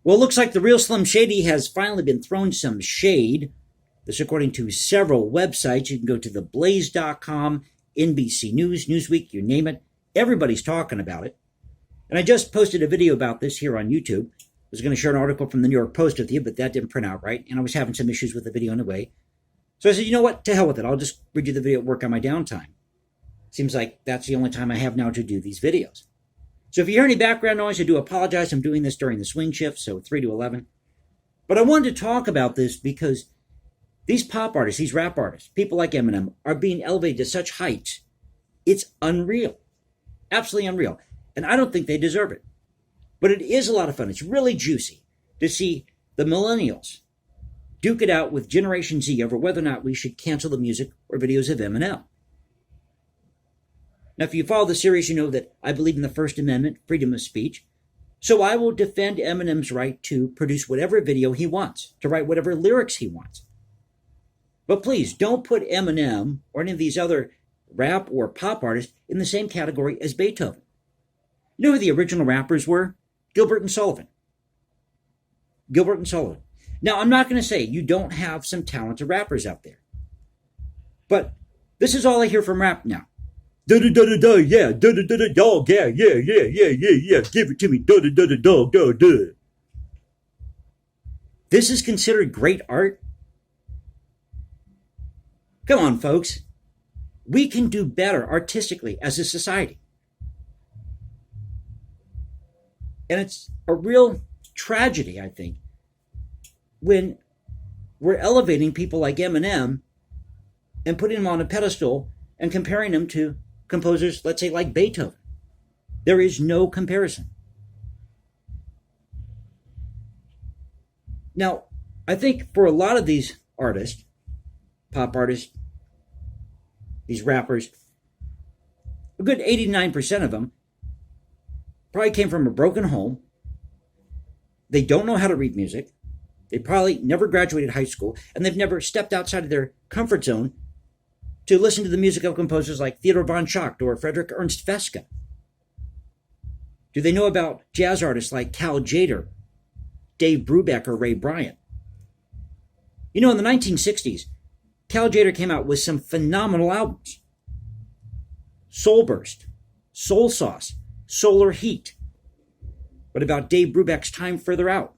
Well, it looks like the real Slim Shady has finally been thrown some shade. This according to several websites. You can go to theblaze.com, NBC News, Newsweek, you name it. Everybody's talking about it. And I just posted a video about this here on YouTube. I was going to share an article from the New York Post with you, but that didn't print out right. And I was having some issues with the video in a way. So I said, you know what? To hell with it. I'll just read you the video at work on my downtime. Seems like that's the only time I have now to do these videos. So if you hear any background noise, I do apologize. I'm doing this during the swing shift, so 3 to 11. But I wanted to talk about this because these pop artists, these rap artists, people like Eminem, are being elevated to such heights. It's unreal. Absolutely unreal. And I don't think they deserve it. But it is a lot of fun. It's really juicy to see the millennials duke it out with Generation Z over whether or not we should cancel the music or videos of Eminem. Now, if you follow the series, you know that I believe in the First Amendment, freedom of speech. So I will defend Eminem's right to produce whatever video he wants, to write whatever lyrics he wants. But please, don't put Eminem or any of these other rap or pop artists in the same category as Beethoven. You know who the original rappers were? Gilbert and Sullivan. Gilbert and Sullivan. Now, I'm not going to say you don't have some talented rappers out there. But this is all I hear from rap now. Da-da-da-da-da, yeah, da-da-da-da, dog, yeah, give it to me, da-da-da-da, dog, da-da. This is considered great art? Come on, folks. We can do better artistically as a society. And it's a real tragedy, I think, when we're elevating people like Eminem and putting them on a pedestal and comparing them to composers, let's say, like Beethoven. There is no comparison. Now, I think for a lot of these artists, pop artists, these rappers, a good 89% of them probably came from a broken home. They don't know how to read music. They probably never graduated high school, and they've never stepped outside of their comfort zone to listen to the music of composers like Theodor von Schacht or Frederick Ernst Feska. Do they know about jazz artists like Cal Tjader, Dave Brubeck, or Ray Bryant? You know, in the 1960s, Cal Tjader came out with some phenomenal albums. Soul Burst, Soul Sauce, Solar Heat. What about Dave Brubeck's Time Further Out?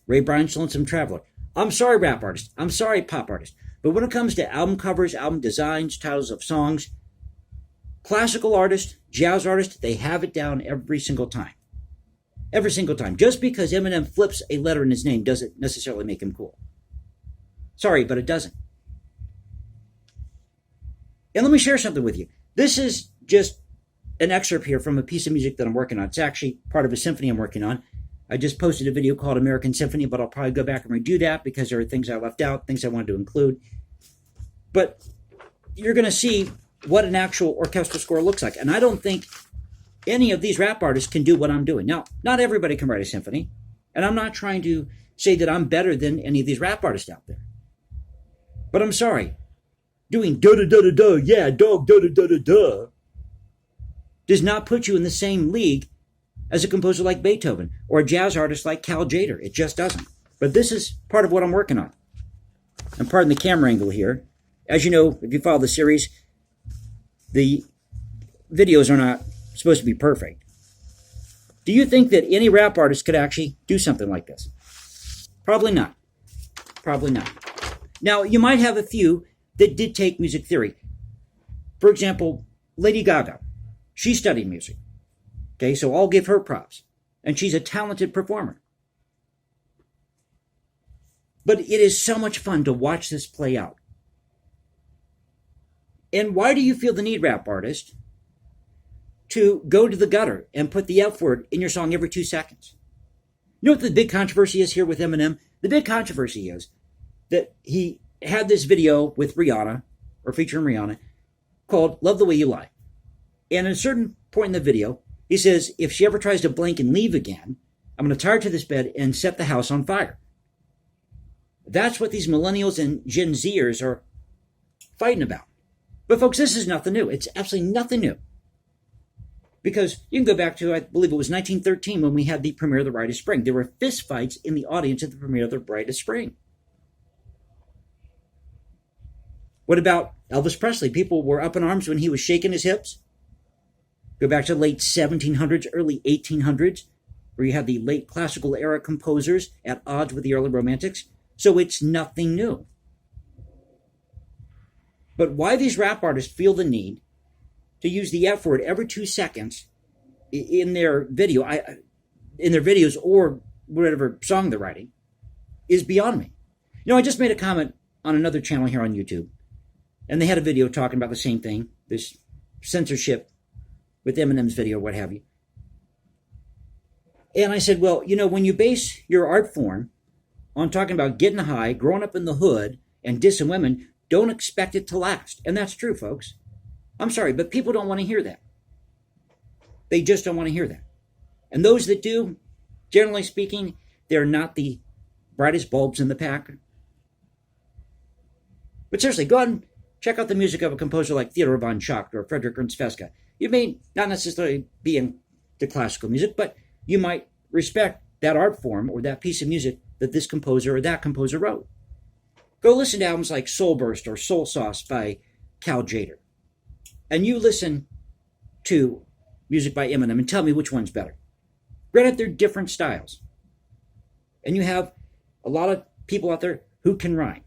Ray Bryant's Lonesome Traveler. I'm sorry, rap artists. I'm sorry, pop artists. But when it comes to album covers, album designs, titles of songs, classical artists, jazz artists, they have it down every single time. Every single time. Just because Eminem flips a letter in his name doesn't necessarily make him cool. Sorry, but it doesn't. And let me share something with you. This is just an excerpt here from a piece of music that I'm working on. It's actually part of a symphony I'm working on. I just posted a video called American Symphony, but I'll probably go back and redo that because there are things I left out, things I wanted to include. But you're going to see what an actual orchestral score looks like. And I don't think any of these rap artists can do what I'm doing. Now, not everybody can write a symphony, and I'm not trying to say that I'm better than any of these rap artists out there. But I'm sorry. Doing da-da-da-da-da, yeah, dog, da-da-da-da-da, does not put you in the same league as a composer like Beethoven or a jazz artist like Cal Tjader. It just doesn't. But this is part of what I'm working on. And pardon the camera angle here. As you know, if you follow the series, the videos are not supposed to be perfect. Do you think that any rap artist could actually do something like this? Probably not. Probably not. Now, you might have a few that did take music theory. For example, Lady Gaga. She studied music. Okay, so I'll give her props. And she's a talented performer. But it is so much fun to watch this play out. And why do you feel the need, rap artist, to go to the gutter and put the F word in your song every 2 seconds? You know what the big controversy is here with Eminem? The big controversy is that he had this video with Rihanna, or featuring Rihanna, called Love the Way You Lie. And at a certain point in the video, he says, if she ever tries to blink and leave again, I'm going to tie her to this bed and set the house on fire. That's what these millennials and Gen Zers are fighting about. But folks, this is nothing new. It's absolutely nothing new. Because you can go back to, I believe it was 1913 when we had the premiere of The Rite of Spring. There were fistfights in the audience at the premiere of The Rite of Spring. What about Elvis Presley? People were up in arms when he was shaking his hips. Go back to the late 1700s, early 1800s, where you had the late classical era composers at odds with the early romantics. So it's nothing new. But why these rap artists feel the need to use the F word every 2 seconds in their videos or whatever song they're writing is beyond me. You know, I just made a comment on another channel here on YouTube, and they had a video talking about the same thing, this censorship with Eminem's video, what have you. And I said, well, you know, when you base your art form on talking about getting high, growing up in the hood, and dissing women, don't expect it to last. And that's true, folks. I'm sorry, but people don't want to hear that. They just don't want to hear that. And those that do, generally speaking, they're not the brightest bulbs in the pack. But seriously, go out and check out the music of a composer like Theodor von Schacht or Frederick Ernst Fesca. You may not necessarily be into classical music, but you might respect that art form or that piece of music that this composer or that composer wrote. Go listen to albums like Soul Burst or Soul Sauce by Cal Tjader. And you listen to music by Eminem and tell me which one's better. Granted, they're different styles. And you have a lot of people out there who can rhyme.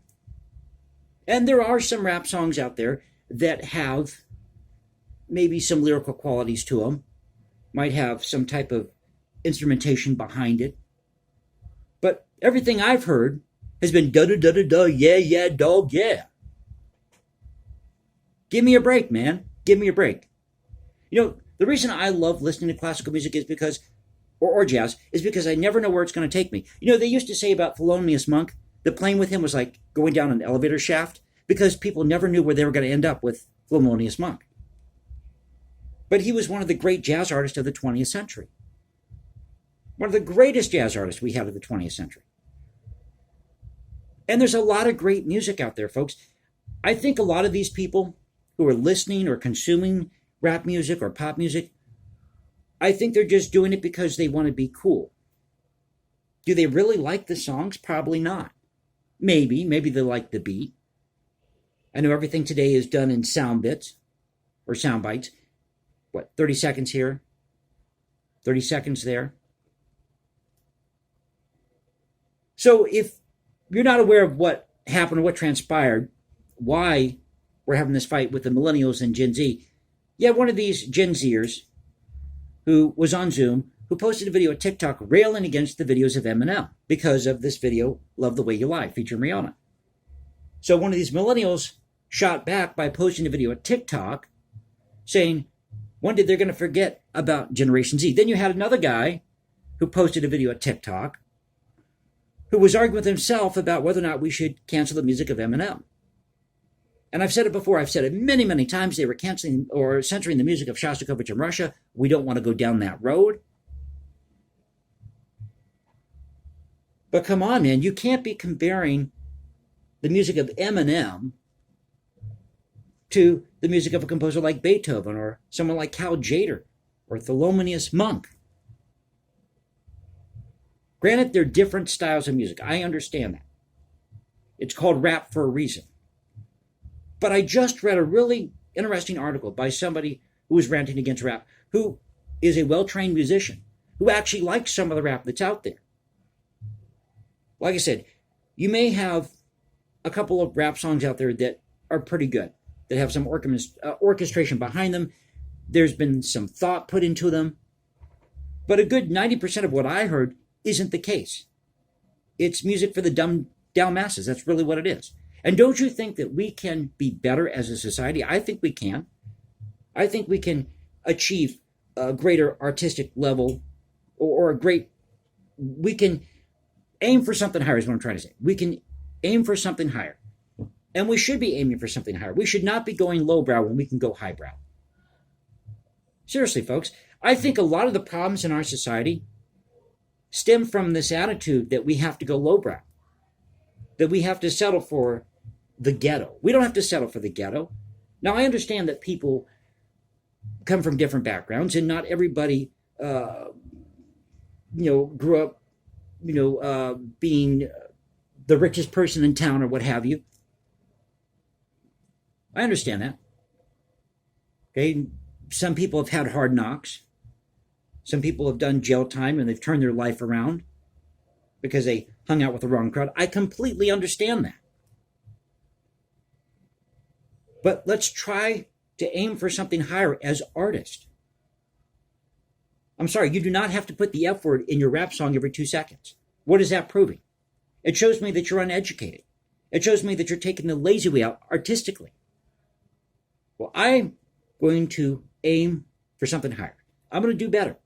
And there are some rap songs out there that have maybe some lyrical qualities to them, might have some type of instrumentation behind it. But everything I've heard has been da-da-da-da-da, yeah, dog, yeah. Give me a break, man. Give me a break. You know, the reason I love listening to classical music is because, or jazz, is because I never know where it's going to take me. You know, they used to say about Thelonious Monk that playing with him was like going down an elevator shaft because people never knew where they were going to end up with Thelonious Monk. But he was one of the great jazz artists of the 20th century. One of the greatest jazz artists we had of the 20th century. And there's a lot of great music out there, folks. I think a lot of these people who are listening or consuming rap music or pop music, I think they're just doing it because they want to be cool. Do they really like the songs? Probably not. Maybe they like the beat. I know everything today is done in sound bits or sound bites. 30 seconds here, 30 seconds there. So if you're not aware of what happened or what transpired, why we're having this fight with the millennials and Gen Z, you have one of these Gen Zers who was on Zoom who posted a video at TikTok railing against the videos of Eminem because of this video, Love the Way You Lie, featuring Rihanna. So one of these millennials shot back by posting a video at TikTok saying, one day they're going to forget about Generation Z. Then you had another guy who posted a video at TikTok who was arguing with himself about whether or not we should cancel the music of Eminem. And I've said it before, I've said it many, many times, they were canceling or censoring the music of Shostakovich in Russia. We don't want to go down that road. But come on, man, you can't be comparing the music of Eminem to the music of a composer like Beethoven or someone like Cal Tjader or Thelonious Monk. Granted, they're different styles of music. I understand that. It's called rap for a reason. But I just read a really interesting article by somebody who was ranting against rap, who is a well-trained musician, who actually likes some of the rap that's out there. Like I said, you may have a couple of rap songs out there that are pretty good, that have some orchestration behind them. There's been some thought put into them. But a good 90% of what I heard isn't the case. It's music for the dumbed down masses. That's really what it is. And don't you think that we can be better as a society? I think we can. I think we can achieve a greater artistic level or we can aim for something higher is what I'm trying to say. We can aim for something higher. And we should be aiming for something higher. We should not be going lowbrow when we can go highbrow. Seriously, folks, I think a lot of the problems in our society stem from this attitude that we have to go lowbrow, that we have to settle for the ghetto. We don't have to settle for the ghetto. Now, I understand that people come from different backgrounds, and not everybody, grew up, being the richest person in town or what have you. I understand that. Okay, some people have had hard knocks. Some people have done jail time and they've turned their life around because they hung out with the wrong crowd. I completely understand that. But let's try to aim for something higher as artists. I'm sorry, you do not have to put the F word in your rap song every 2 seconds. What is that proving? It shows me that you're uneducated. It shows me that you're taking the lazy way out artistically. Well, I'm going to aim for something higher. I'm going to do better.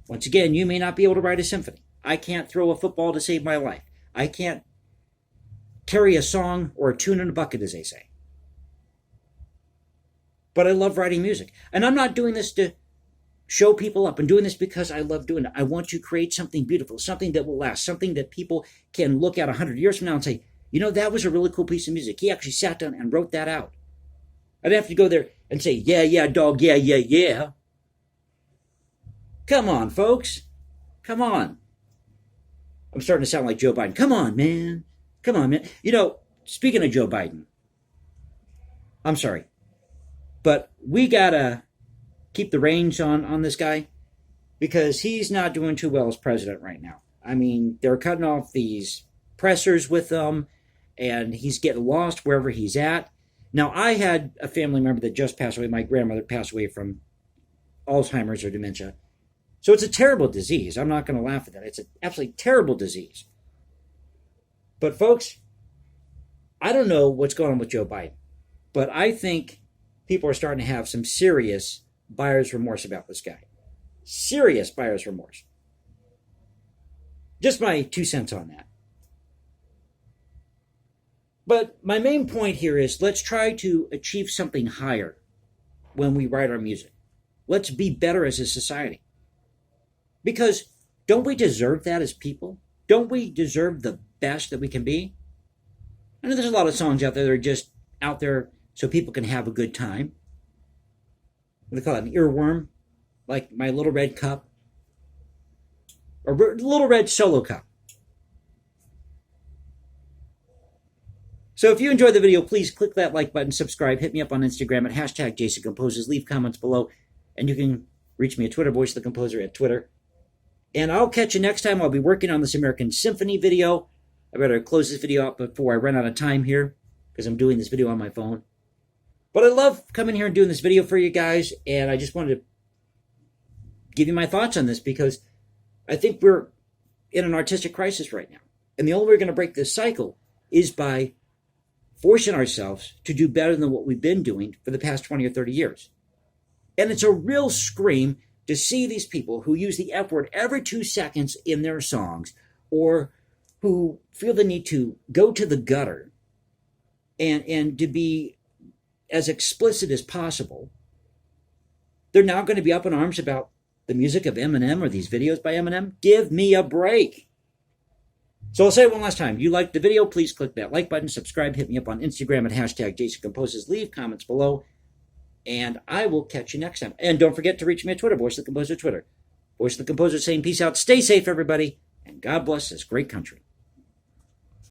Once again, you may not be able to write a symphony. I can't throw a football to save my life. I can't carry a song or a tune in a bucket, as they say. But I love writing music. And I'm not doing this to show people up. I'm doing this because I love doing it. I want to create something beautiful, something that will last, something that people can look at 100 years from now and say, that was a really cool piece of music. He actually sat down and wrote that out. I'd have to go there and say, yeah, dog, yeah. Come on, folks. Come on. I'm starting to sound like Joe Biden. Come on, man. Speaking of Joe Biden, I'm sorry, but we got to keep the reins on this guy because he's not doing too well as president right now. I mean, they're cutting off these pressers with him, and he's getting lost wherever he's at. Now, I had a family member that just passed away. My grandmother passed away from Alzheimer's or dementia. So it's a terrible disease. I'm not going to laugh at that. It's an absolutely terrible disease. But folks, I don't know what's going on with Joe Biden, but I think people are starting to have some serious buyer's remorse about this guy. Serious buyer's remorse. Just my 2 cents on that. But my main point here is let's try to achieve something higher when we write our music. Let's be better as a society. Because don't we deserve that as people? Don't we deserve the best that we can be? I know there's a lot of songs out there that are just out there so people can have a good time. What do they call it? An earworm? Like My Little Red Cup? Or Little Red Solo Cup. So if you enjoyed the video, please click that like button, subscribe, hit me up on Instagram at #JasonComposes, leave comments below, and you can reach me at Twitter, Voice of the Composer at Twitter. And I'll catch you next time. I'll be working on this American Symphony video. I better close this video out before I run out of time here, because I'm doing this video on my phone. But I love coming here and doing this video for you guys, and I just wanted to give you my thoughts on this, because I think we're in an artistic crisis right now. And the only way we're going to break this cycle is by forcing ourselves to do better than what we've been doing for the past 20 or 30 years. And it's a real scream to see these people who use the F word every 2 seconds in their songs, or who feel the need to go to the gutter and to be as explicit as possible. They're now going to be up in arms about the music of Eminem or these videos by Eminem. Give me a break. So I'll say it one last time. If you liked the video, please click that like button, subscribe, hit me up on Instagram at #JasonComposes, leave comments below, and I will catch you next time. And don't forget to reach me at Twitter, Voice of the Composer Twitter. Voice of the Composer saying peace out, stay safe, everybody, and God bless this great country.